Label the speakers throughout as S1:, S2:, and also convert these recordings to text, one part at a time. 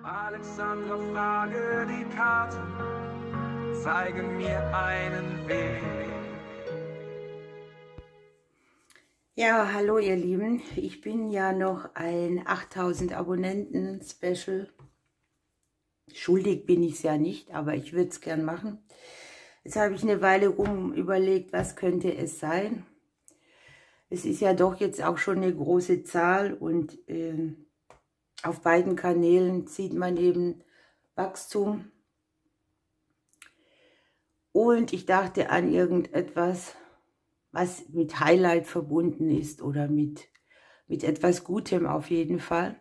S1: Alexandra, frage die Karten, zeigen mir einen Weg.
S2: Ja, hallo ihr Lieben, ich bin ja noch ein 8000 Abonnenten Special. Schuldig bin ich es ja nicht, aber ich würde es gern machen. Jetzt habe ich eine Weile rum überlegt, was könnte es sein. Es ist ja doch jetzt auch schon eine große Zahl und auf beiden Kanälen sieht man eben Wachstum. Und ich dachte an irgendetwas, was mit Highlight verbunden ist oder mit etwas Gutem auf jeden Fall.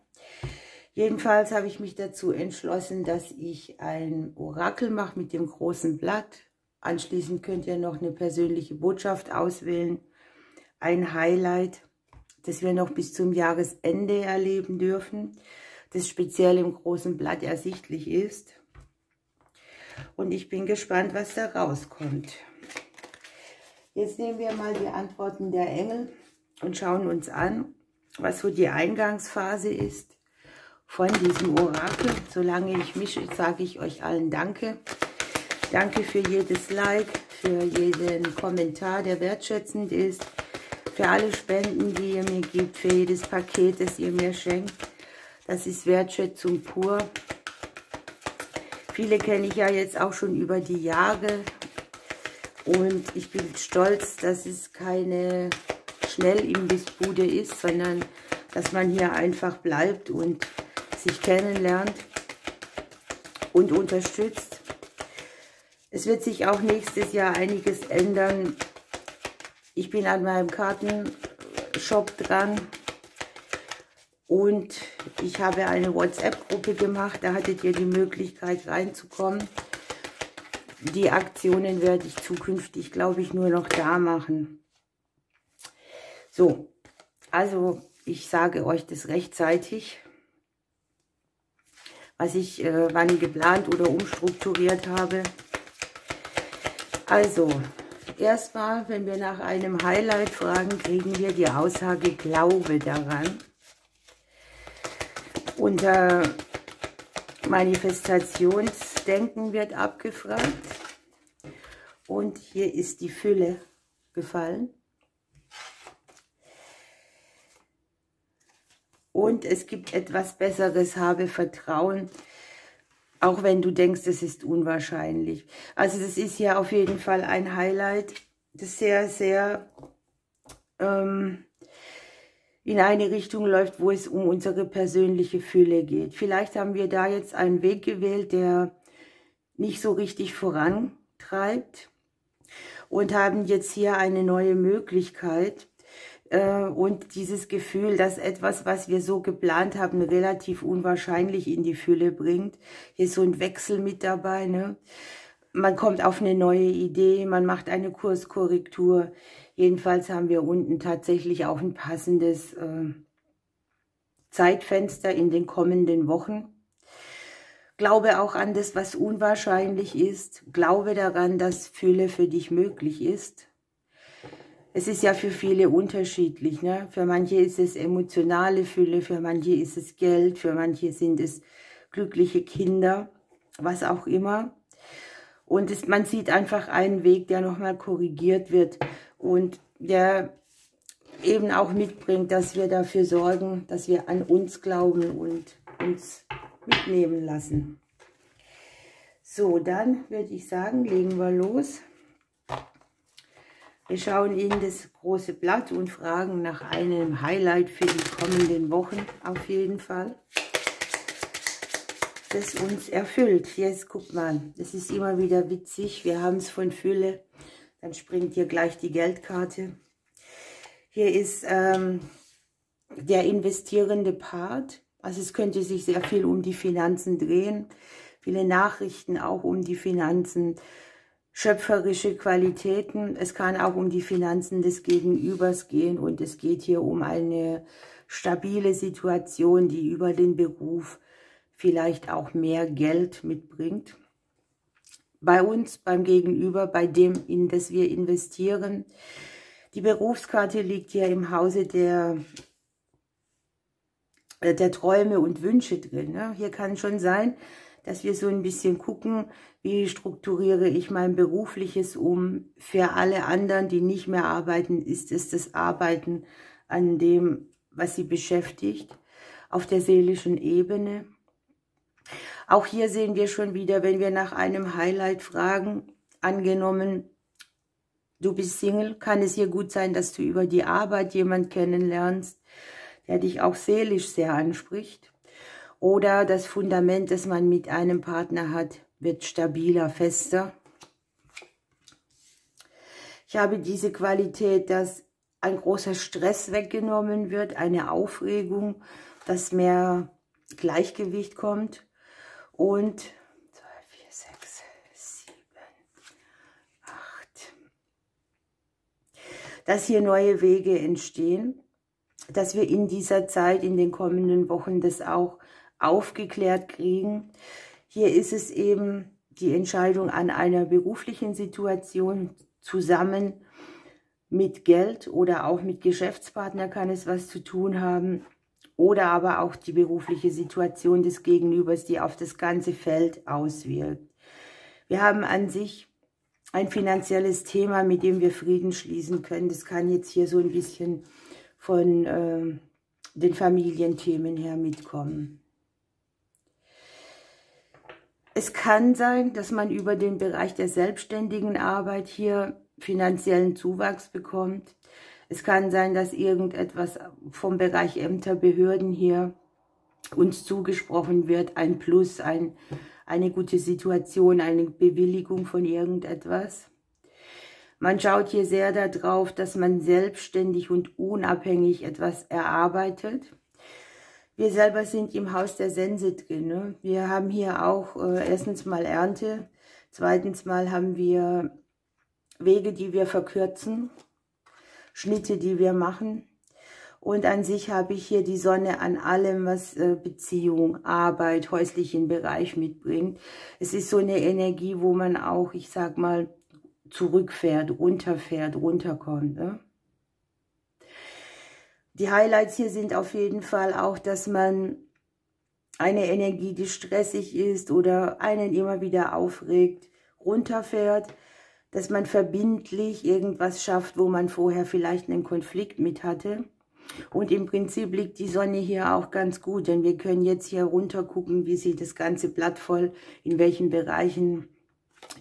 S2: Jedenfalls habe ich mich dazu entschlossen, dass ich ein Orakel mache mit dem großen Blatt. Anschließend könnt ihr noch eine persönliche Botschaft auswählen. Ein Highlight, das wir noch bis zum Jahresende erleben dürfen, das speziell im großen Blatt ersichtlich ist. Und ich bin gespannt, was da rauskommt. Jetzt nehmen wir mal die Antworten der Engel und schauen uns an, was so die Eingangsphase ist von diesem Orakel. Solange ich mische, sage ich euch allen Danke. Danke für jedes Like, für jeden Kommentar, der wertschätzend ist, für alle Spenden, die ihr mir gebt, für jedes Paket, das ihr mir schenkt. Das ist Wertschätzung pur. Viele kenne ich ja jetzt auch schon über die Jahre. Und ich bin stolz, dass es keine Schnellimbissbude ist, sondern dass man hier einfach bleibt und sich kennenlernt und unterstützt. Es wird sich auch nächstes Jahr einiges ändern. Ich bin an meinem Kartenshop dran und ich habe eine WhatsApp-Gruppe gemacht. Da hattet ihr die Möglichkeit reinzukommen. Die Aktionen werde ich zukünftig, glaube ich, nur noch da machen. So, also ich sage euch das rechtzeitig, was ich wann geplant oder umstrukturiert habe. Also, erstmal, wenn wir nach einem Highlight fragen, kriegen wir die Aussage Glaube daran. Unter Manifestationsdenken wird abgefragt. Und hier ist die Fülle gefallen. Und es gibt etwas Besseres, habe Vertrauen, auch wenn du denkst, es ist unwahrscheinlich. Also das ist ja auf jeden Fall ein Highlight, das sehr, sehr in eine Richtung läuft, wo es um unsere persönliche Fülle geht. Vielleicht haben wir da jetzt einen Weg gewählt, der nicht so richtig vorantreibt und haben jetzt hier eine neue Möglichkeit. Und dieses Gefühl, dass etwas, was wir so geplant haben, relativ unwahrscheinlich in die Fülle bringt. Hier ist so ein Wechsel mit dabei, ne? Man kommt auf eine neue Idee, man macht eine Kurskorrektur. Jedenfalls haben wir unten tatsächlich auch ein passendes Zeitfenster in den kommenden Wochen. Glaube auch an das, was unwahrscheinlich ist. Glaube daran, dass Fülle für dich möglich ist. Es ist ja für viele unterschiedlich, ne? Für manche ist es emotionale Fülle, für manche ist es Geld, für manche sind es glückliche Kinder, was auch immer. Und man sieht einfach einen Weg, der nochmal korrigiert wird und der eben auch mitbringt, dass wir dafür sorgen, dass wir an uns glauben und uns mitnehmen lassen. So, dann würde ich sagen, legen wir los. Wir schauen in das große Blatt und fragen nach einem Highlight für die kommenden Wochen auf jeden Fall, das uns erfüllt. Jetzt guck mal, das ist immer wieder witzig. Wir haben es von Fülle, dann springt hier gleich die Geldkarte. Hier ist der investierende Part. Also es könnte sich sehr viel um die Finanzen drehen. Viele Nachrichten auch um die Finanzen. Schöpferische Qualitäten. Es kann auch um die Finanzen des Gegenübers gehen und es geht hier um eine stabile Situation, die über den Beruf vielleicht auch mehr Geld mitbringt. Bei uns, beim Gegenüber, bei dem, in das wir investieren. Die Berufskarte liegt hier im Hause der der Träume und Wünsche drin. Ne? Hier kann schon sein, dass wir so ein bisschen gucken, wie strukturiere ich mein Berufliches um. Für alle anderen, die nicht mehr arbeiten, ist es das Arbeiten an dem, was sie beschäftigt, auf der seelischen Ebene. Auch hier sehen wir schon wieder, wenn wir nach einem Highlight fragen, angenommen, du bist Single, kann es hier gut sein, dass du über die Arbeit jemanden kennenlernst, der dich auch seelisch sehr anspricht. Oder das Fundament, das man mit einem Partner hat, wird stabiler, fester. Ich habe diese Qualität, dass ein großer Stress weggenommen wird, eine Aufregung, dass mehr Gleichgewicht kommt. Und 2, 4, 6, 7, 8. Dass hier neue Wege entstehen, dass wir in dieser Zeit, in den kommenden Wochen, das auch aufgeklärt kriegen. Hier ist es eben die Entscheidung an einer beruflichen Situation zusammen mit Geld oder auch mit Geschäftspartner kann es was zu tun haben. Oder aber auch die berufliche Situation des Gegenübers, die auf das ganze Feld auswirkt. Wir haben an sich ein finanzielles Thema, mit dem wir Frieden schließen können. Das kann jetzt hier so ein bisschen von den Familienthemen her mitkommen. Es kann sein, dass man über den Bereich der selbstständigen Arbeit hier finanziellen Zuwachs bekommt. Es kann sein, dass irgendetwas vom Bereich Ämter, Behörden hier uns zugesprochen wird, ein Plus, eine gute Situation, eine Bewilligung von irgendetwas. Man schaut hier sehr darauf, dass man selbstständig und unabhängig etwas erarbeitet. Wir selber sind im Haus der Sense drin. Ne? Wir haben hier auch erstens mal Ernte, zweitens mal haben wir Wege, die wir verkürzen, Schnitte, die wir machen. Und an sich habe ich hier die Sonne an allem, was Beziehung, Arbeit, häuslichen Bereich mitbringt. Es ist so eine Energie, wo man auch, ich sag mal, zurückfährt, runterkommt. Ne? Die Highlights hier sind auf jeden Fall auch, dass man eine Energie, die stressig ist oder einen immer wieder aufregt, runterfährt, dass man verbindlich irgendwas schafft, wo man vorher vielleicht einen Konflikt mit hatte. Und im Prinzip liegt die Sonne hier auch ganz gut, denn wir können jetzt hier runter gucken, wie sie das ganze Blatt voll in welchen Bereichen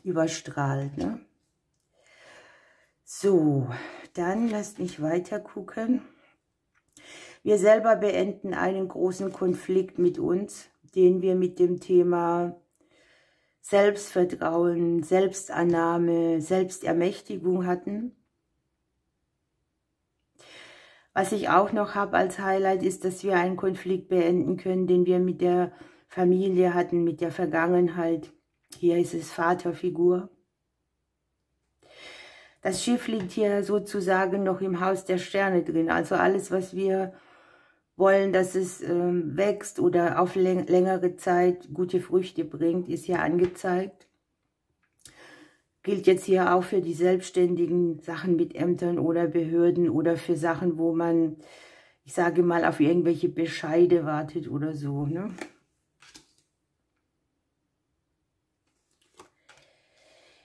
S2: überstrahlt. Ne? So, dann lasst mich weiter gucken. Wir selber beenden einen großen Konflikt mit uns, den wir mit dem Thema Selbstvertrauen, Selbstannahme, Selbstermächtigung hatten. Was ich auch noch habe als Highlight ist, dass wir einen Konflikt beenden können, den wir mit der Familie hatten, mit der Vergangenheit. Hier ist es Vaterfigur. Das Schiff liegt hier sozusagen noch im Haus der Sterne drin. Also alles, was wir wollen, dass es wächst oder auf längere Zeit gute Früchte bringt, ist hier angezeigt. Gilt jetzt hier auch für die selbstständigen Sachen mit Ämtern oder Behörden oder für Sachen, wo man, ich sage mal, auf irgendwelche Bescheide wartet oder so. Ne?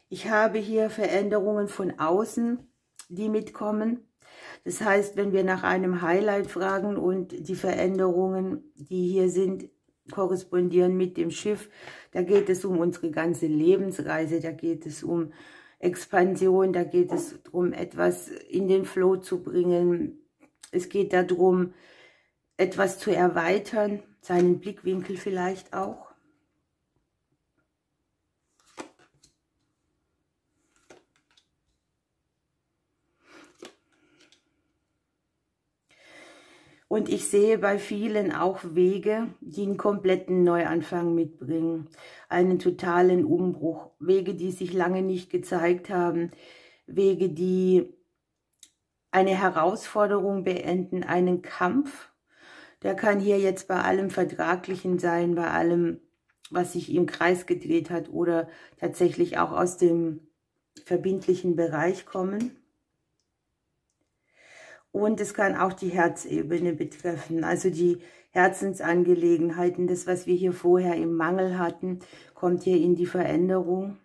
S2: Ich habe hier Veränderungen von außen, die mitkommen. Das heißt, wenn wir nach einem Highlight fragen und die Veränderungen, die hier sind, korrespondieren mit dem Schiff, da geht es um unsere ganze Lebensreise, da geht es um Expansion, da geht es darum, etwas in den Flow zu bringen. Es geht darum, etwas zu erweitern, seinen Blickwinkel vielleicht auch. Und ich sehe bei vielen auch Wege, die einen kompletten Neuanfang mitbringen, einen totalen Umbruch, Wege, die sich lange nicht gezeigt haben, Wege, die eine Herausforderung beenden, einen Kampf. Der kann hier jetzt bei allem Vertraglichen sein, bei allem, was sich im Kreis gedreht hat oder tatsächlich auch aus dem verbindlichen Bereich kommen. Und es kann auch die Herzebene betreffen, also die Herzensangelegenheiten. Das, was wir hier vorher im Mangel hatten, kommt hier in die Veränderung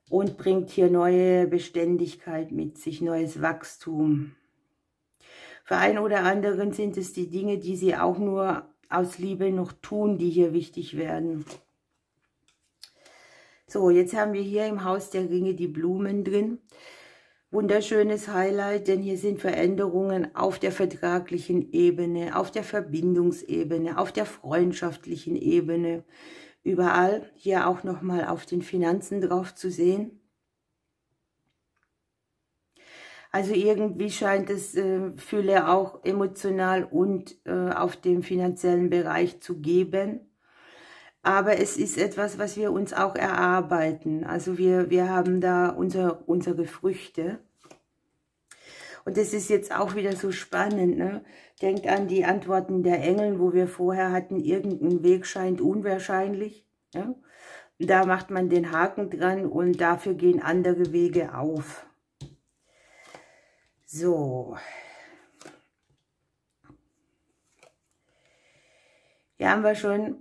S2: und bringt hier neue Beständigkeit mit sich, neues Wachstum. Für einen oder anderen sind es die Dinge, die sie auch nur aus Liebe noch tun, die hier wichtig werden. So, jetzt haben wir hier im Haus der Ringe die Blumen drin. Wunderschönes Highlight, denn hier sind Veränderungen auf der vertraglichen Ebene, auf der Verbindungsebene, auf der freundschaftlichen Ebene. Überall hier auch nochmal auf den Finanzen drauf zu sehen. Also irgendwie scheint es Fülle auch emotional und auf dem finanziellen Bereich zu geben. Aber es ist etwas, was wir uns auch erarbeiten. Also wir haben da unsere Früchte. Und das ist jetzt auch wieder so spannend, ne? Denkt an die Antworten der Engel, wo wir vorher hatten, irgendein Weg scheint unwahrscheinlich. Ja? Da macht man den Haken dran und dafür gehen andere Wege auf. So. Hier haben wir schon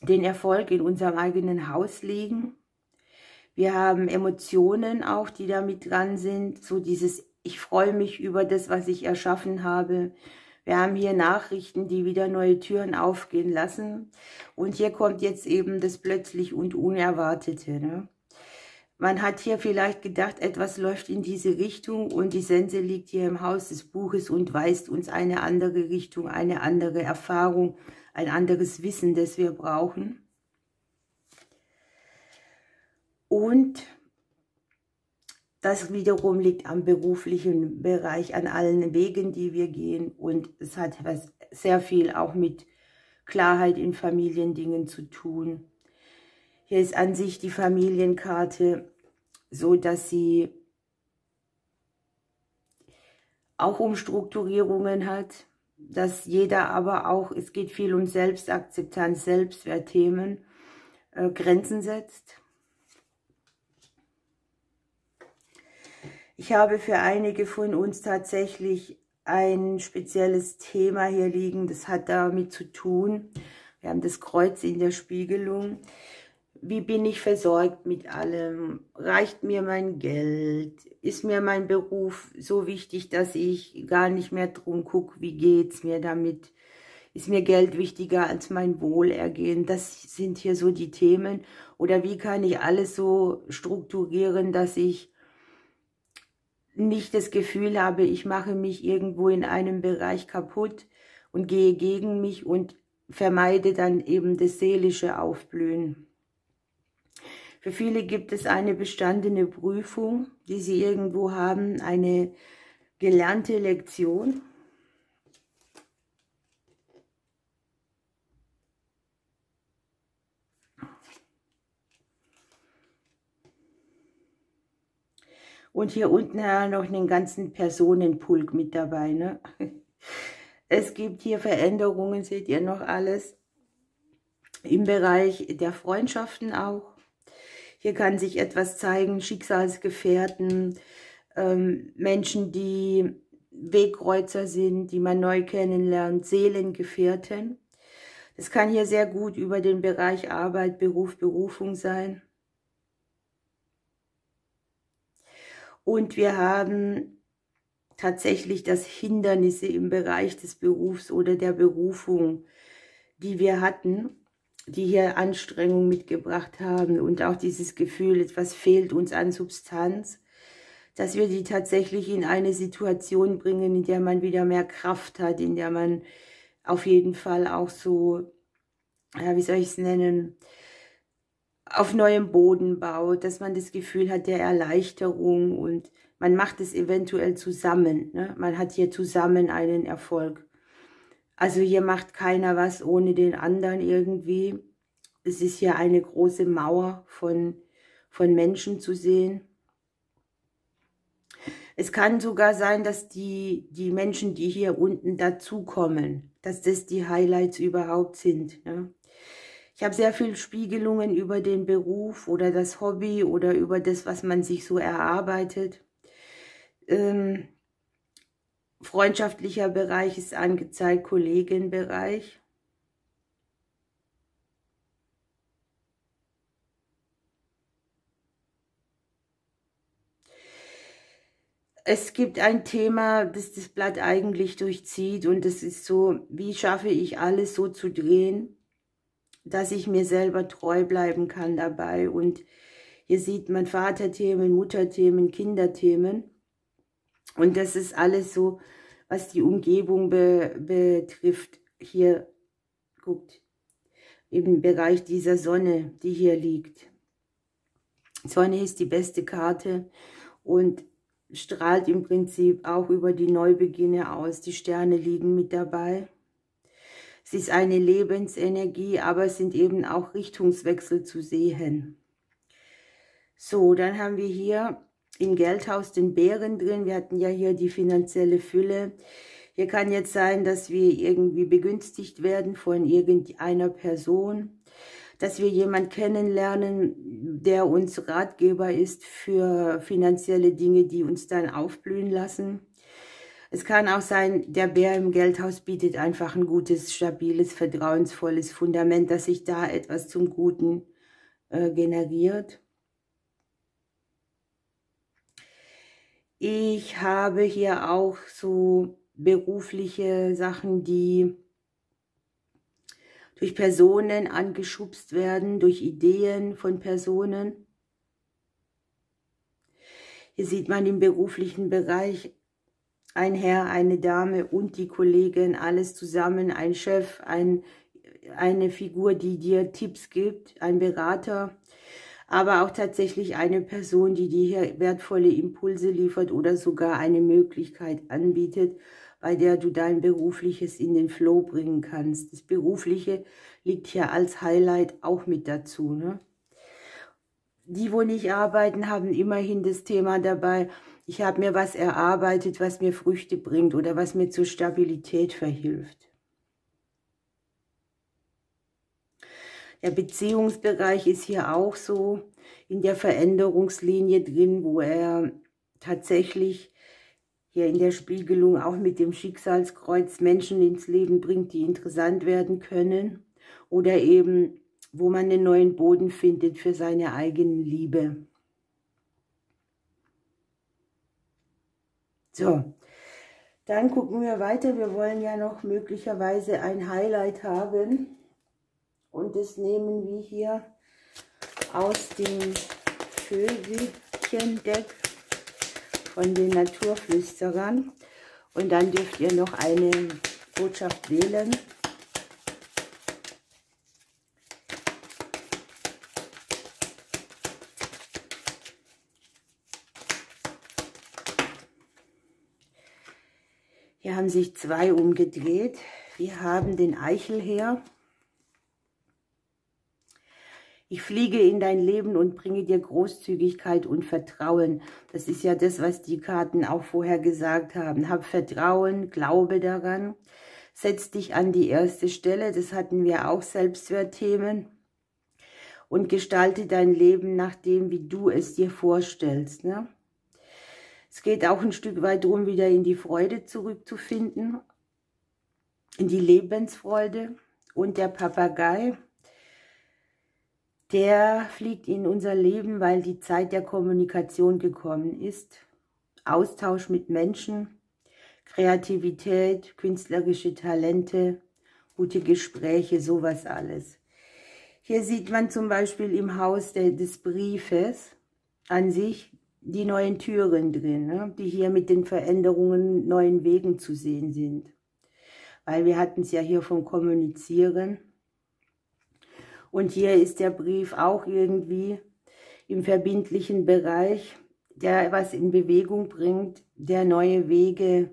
S2: den Erfolg in unserem eigenen Haus liegen. Wir haben Emotionen auch, die da mit dran sind. So dieses, ich freue mich über das, was ich erschaffen habe. Wir haben hier Nachrichten, die wieder neue Türen aufgehen lassen. Und hier kommt jetzt eben das Plötzlich und Unerwartete, ne? Man hat hier vielleicht gedacht, etwas läuft in diese Richtung und die Sense liegt hier im Haus des Buches und weist uns eine andere Richtung, eine andere Erfahrung, ein anderes Wissen, das wir brauchen. Und das wiederum liegt am beruflichen Bereich, an allen Wegen, die wir gehen. Und es hat sehr viel auch mit Klarheit in Familiendingen zu tun. Hier ist an sich die Familienkarte so, dass sie auch Umstrukturierungen hat, dass jeder aber auch, es geht viel um Selbstakzeptanz, Selbstwertthemen, Grenzen setzt. Ich habe für einige von uns tatsächlich ein spezielles Thema hier liegen, das hat damit zu tun. Wir haben das Kreuz in der Spiegelung. Wie bin ich versorgt mit allem? Reicht mir mein Geld? Ist mir mein Beruf so wichtig, dass ich gar nicht mehr drum gucke, wie geht's mir damit? Ist mir Geld wichtiger als mein Wohlergehen? Das sind hier so die Themen. Oder wie kann ich alles so strukturieren, dass ich nicht das Gefühl habe, ich mache mich irgendwo in einem Bereich kaputt und gehe gegen mich und vermeide dann eben das seelische Aufblühen. Für viele gibt es eine bestandene Prüfung, die sie irgendwo haben, eine gelernte Lektion. Und hier unten haben wir noch einen ganzen Personenpulk mit dabei, ne? Es gibt hier Veränderungen, seht ihr noch alles, im Bereich der Freundschaften auch. Hier kann sich etwas zeigen, Schicksalsgefährten, Menschen, die Wegkreuzer sind, die man neu kennenlernt, Seelengefährten. Das kann hier sehr gut über den Bereich Arbeit, Beruf, Berufung sein. Und wir haben tatsächlich das Hindernisse im Bereich des Berufs oder der Berufung, die wir hatten, die hier Anstrengung mitgebracht haben und auch dieses Gefühl, etwas fehlt uns an Substanz, dass wir die tatsächlich in eine Situation bringen, in der man wieder mehr Kraft hat, in der man auf jeden Fall auch so, ja, wie soll ich es nennen, auf neuem Boden baut, dass man das Gefühl hat der Erleichterung und man macht es eventuell zusammen, ne? Man hat hier zusammen einen Erfolg. Also hier macht keiner was ohne den anderen irgendwie. Es ist hier eine große Mauer von Menschen zu sehen. Es kann sogar sein, dass die Menschen, die hier unten dazukommen, dass das die Highlights überhaupt sind. Ne? Ich habe sehr viel Spiegelungen über den Beruf oder das Hobby oder über das, was man sich so erarbeitet. Freundschaftlicher Bereich ist angezeigt, Kollegenbereich. Es gibt ein Thema, das das Blatt eigentlich durchzieht, und das ist so, wie schaffe ich alles so zu drehen, dass ich mir selber treu bleiben kann dabei. Und hier sieht man Vaterthemen, Mutterthemen, Kinderthemen. Und das ist alles so, was die Umgebung betrifft. Hier, guckt, im Bereich dieser Sonne, die hier liegt. Sonne ist die beste Karte und strahlt im Prinzip auch über die Neubeginne aus. Die Sterne liegen mit dabei. Es ist eine Lebensenergie, aber es sind eben auch Richtungswechsel zu sehen. So, dann haben wir hier im Geldhaus den Bären drin. Wir hatten ja hier die finanzielle Fülle. Hier kann jetzt sein, dass wir irgendwie begünstigt werden von irgendeiner Person, dass wir jemanden kennenlernen, der uns Ratgeber ist für finanzielle Dinge, die uns dann aufblühen lassen. Es kann auch sein, der Bär im Geldhaus bietet einfach ein gutes, stabiles, vertrauensvolles Fundament, dass sich da etwas zum Guten generiert. Ich habe hier auch so berufliche Sachen, die durch Personen angeschubst werden, durch Ideen von Personen. Hier sieht man im beruflichen Bereich ein Herr, eine Dame und die Kollegin, alles zusammen, ein Chef, eine Figur, die dir Tipps gibt, ein Berater, aber auch tatsächlich eine Person, die dir hier wertvolle Impulse liefert oder sogar eine Möglichkeit anbietet, bei der du dein Berufliches in den Flow bringen kannst. Das Berufliche liegt hier als Highlight auch mit dazu, ne? Die, wo nicht arbeiten, haben immerhin das Thema dabei, ich habe mir was erarbeitet, was mir Früchte bringt oder was mir zur Stabilität verhilft. Der Beziehungsbereich ist hier auch so in der Veränderungslinie drin, wo er tatsächlich hier in der Spiegelung auch mit dem Schicksalskreuz Menschen ins Leben bringt, die interessant werden können. Oder eben, wo man einen neuen Boden findet für seine eigene Liebe. So, dann gucken wir weiter. Wir wollen ja noch möglicherweise ein Highlight haben. Und das nehmen wir hier aus dem Vögelchen-Deck von den Naturflüsterern. Und dann dürft ihr noch eine Botschaft wählen. Hier haben sich zwei umgedreht. Wir haben den Eichelherr. Ich fliege in dein Leben und bringe dir Großzügigkeit und Vertrauen. Das ist ja das, was die Karten auch vorher gesagt haben. Hab Vertrauen, glaube daran. Setz dich an die erste Stelle. Das hatten wir auch, Selbstwertthemen. Und gestalte dein Leben nach dem, wie du es dir vorstellst, ne? Es geht auch ein Stück weit darum, wieder in die Freude zurückzufinden, in die Lebensfreude. Und der Papagei, der fliegt in unser Leben, weil die Zeit der Kommunikation gekommen ist. Austausch mit Menschen, Kreativität, künstlerische Talente, gute Gespräche, sowas alles. Hier sieht man zum Beispiel im Haus des Briefes an sich die neuen Türen drin, ne, die hier mit den Veränderungen, neuen Wegen zu sehen sind. Weil wir hatten es ja hier vom Kommunizieren. Und hier ist der Brief auch irgendwie im verbindlichen Bereich, der was in Bewegung bringt, der neue Wege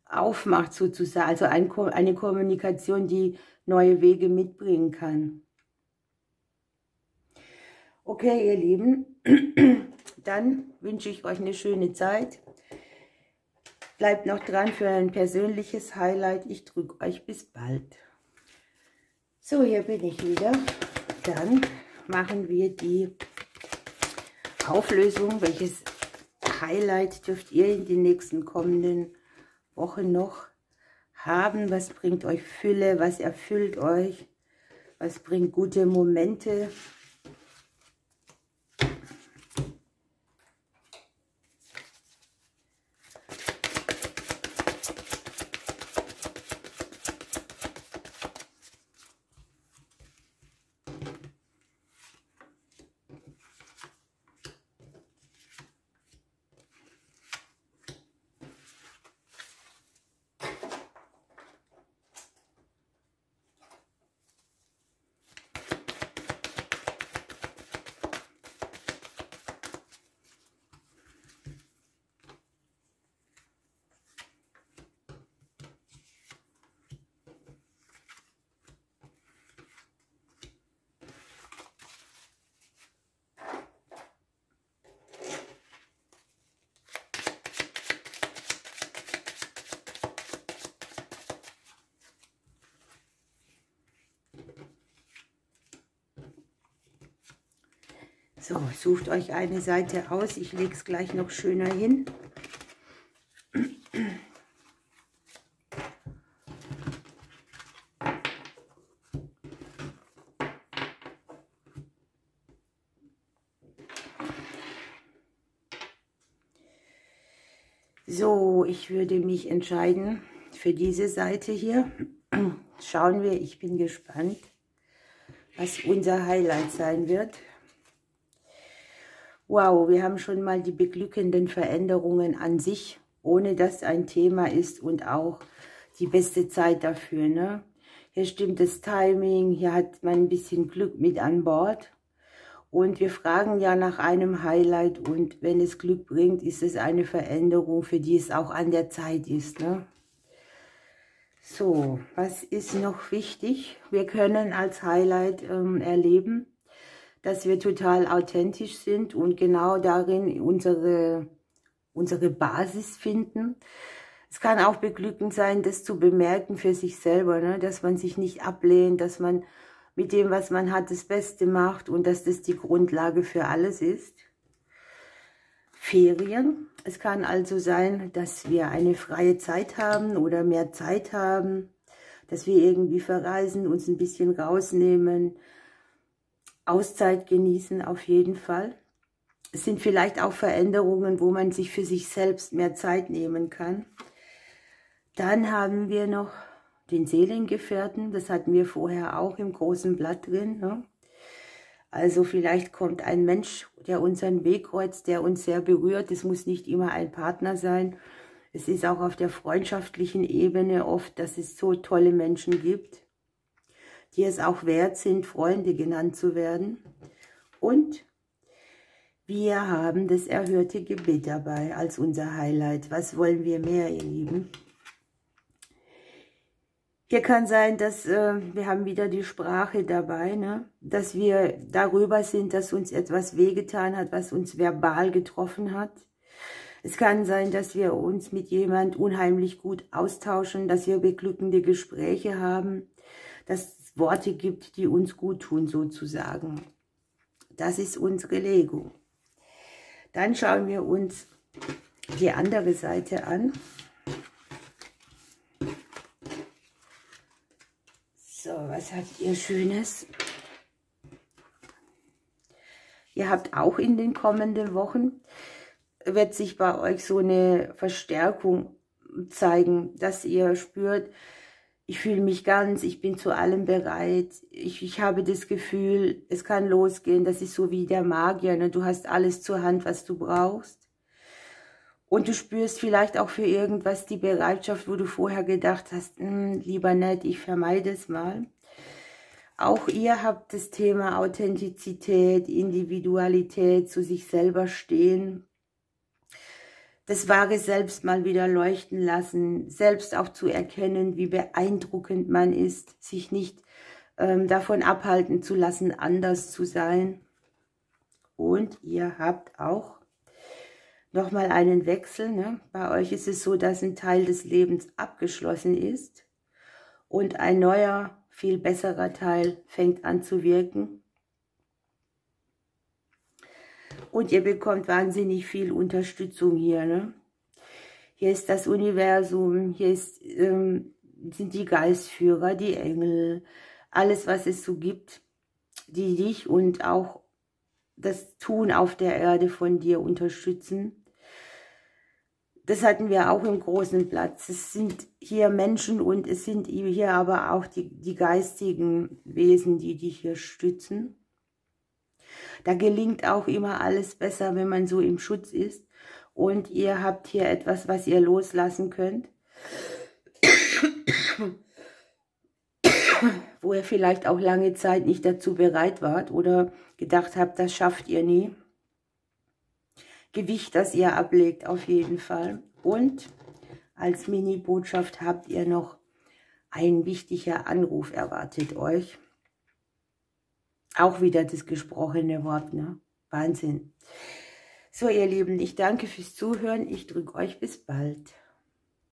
S2: aufmacht sozusagen. Also eine Kommunikation, die neue Wege mitbringen kann. Okay, ihr Lieben, dann wünsche ich euch eine schöne Zeit. Bleibt noch dran für ein persönliches Highlight. Ich drücke euch bis bald. So, hier bin ich wieder. Dann machen wir die Auflösung. Welches Highlight dürft ihr in den nächsten kommenden Wochen noch haben? Was bringt euch Fülle? Was erfüllt euch? Was bringt gute Momente? So, sucht euch eine Seite aus. Ich lege es gleich noch schöner hin. So, ich würde mich entscheiden für diese Seite hier. Schauen wir, ich bin gespannt, was unser Highlight sein wird. Wow, wir haben schon mal die beglückenden Veränderungen an sich, ohne dass ein Thema ist und auch die beste Zeit dafür, ne? Hier stimmt das Timing, hier hat man ein bisschen Glück mit an Bord. Und wir fragen ja nach einem Highlight und wenn es Glück bringt, ist es eine Veränderung, für die es auch an der Zeit ist, ne? So, was ist noch wichtig? Wir können als Highlight erleben, dass wir total authentisch sind und genau darin unsere Basis finden. Es kann auch beglückend sein, das zu bemerken für sich selber, ne? Dass man sich nicht ablehnt, dass man mit dem, was man hat, das Beste macht und dass das die Grundlage für alles ist. Ferien. Es kann also sein, dass wir eine freie Zeit haben oder mehr Zeit haben, dass wir irgendwie verreisen, uns ein bisschen rausnehmen, Auszeit genießen auf jeden Fall. Es sind vielleicht auch Veränderungen, wo man sich für sich selbst mehr Zeit nehmen kann. Dann haben wir noch den Seelengefährten, das hatten wir vorher auch im großen Blatt drin, ne? Also vielleicht kommt ein Mensch, der unseren Weg kreuzt, der uns sehr berührt. Es muss nicht immer ein Partner sein. Es ist auch auf der freundschaftlichen Ebene oft, dass es so tolle Menschen gibt, die es auch wert sind, Freunde genannt zu werden. Und wir haben das erhörte Gebet dabei als unser Highlight. Was wollen wir mehr, ihr Lieben? Hier kann sein, dass wir haben wieder die Sprache dabei, ne? Dass wir darüber sind, dass uns etwas wehgetan hat, was uns verbal getroffen hat. Es kann sein, dass wir uns mit jemand unheimlich gut austauschen, dass wir beglückende Gespräche haben, dass es Worte gibt, die uns gut tun, sozusagen. Das ist unsere Legung. Dann schauen wir uns die andere Seite an. So, was habt ihr Schönes? Ihr habt auch in den kommenden Wochen, wird sich bei euch so eine Verstärkung zeigen, dass ihr spürt, ich fühle mich ganz, ich bin zu allem bereit, ich habe das Gefühl, es kann losgehen, das ist so wie der Magier, ne? Du hast alles zur Hand, was du brauchst. Und du spürst vielleicht auch für irgendwas die Bereitschaft, wo du vorher gedacht hast, lieber nicht, ich vermeide es mal. Auch ihr habt das Thema Authentizität, Individualität, zu sich selber stehen. Das wahre Selbst mal wieder leuchten lassen, selbst auch zu erkennen, wie beeindruckend man ist, sich nicht davon abhalten zu lassen, anders zu sein. Und ihr habt auch nochmal einen Wechsel, ne? Bei euch ist es so, dass ein Teil des Lebens abgeschlossen ist und ein neuer, viel besserer Teil fängt an zu wirken. Und ihr bekommt wahnsinnig viel Unterstützung hier, ne? Hier ist das Universum, hier sind die Geistführer, die Engel, alles, was es so gibt, die dich und auch das Tun auf der Erde von dir unterstützen. Das hatten wir auch im großen Platz. Es sind hier Menschen und es sind hier aber auch die geistigen Wesen, die dich hier stützen. Da gelingt auch immer alles besser, wenn man so im Schutz ist. Und ihr habt hier etwas, was ihr loslassen könnt. Wo ihr vielleicht auch lange Zeit nicht dazu bereit wart oder gedacht habt, das schafft ihr nie. Gewicht, das ihr ablegt, auf jeden Fall. Und als Mini-Botschaft habt ihr noch ein wichtiger Anruf erwartet euch. Auch wieder das gesprochene Wort, ne? Wahnsinn. So, ihr Lieben, ich danke fürs Zuhören. Ich drücke euch bis bald.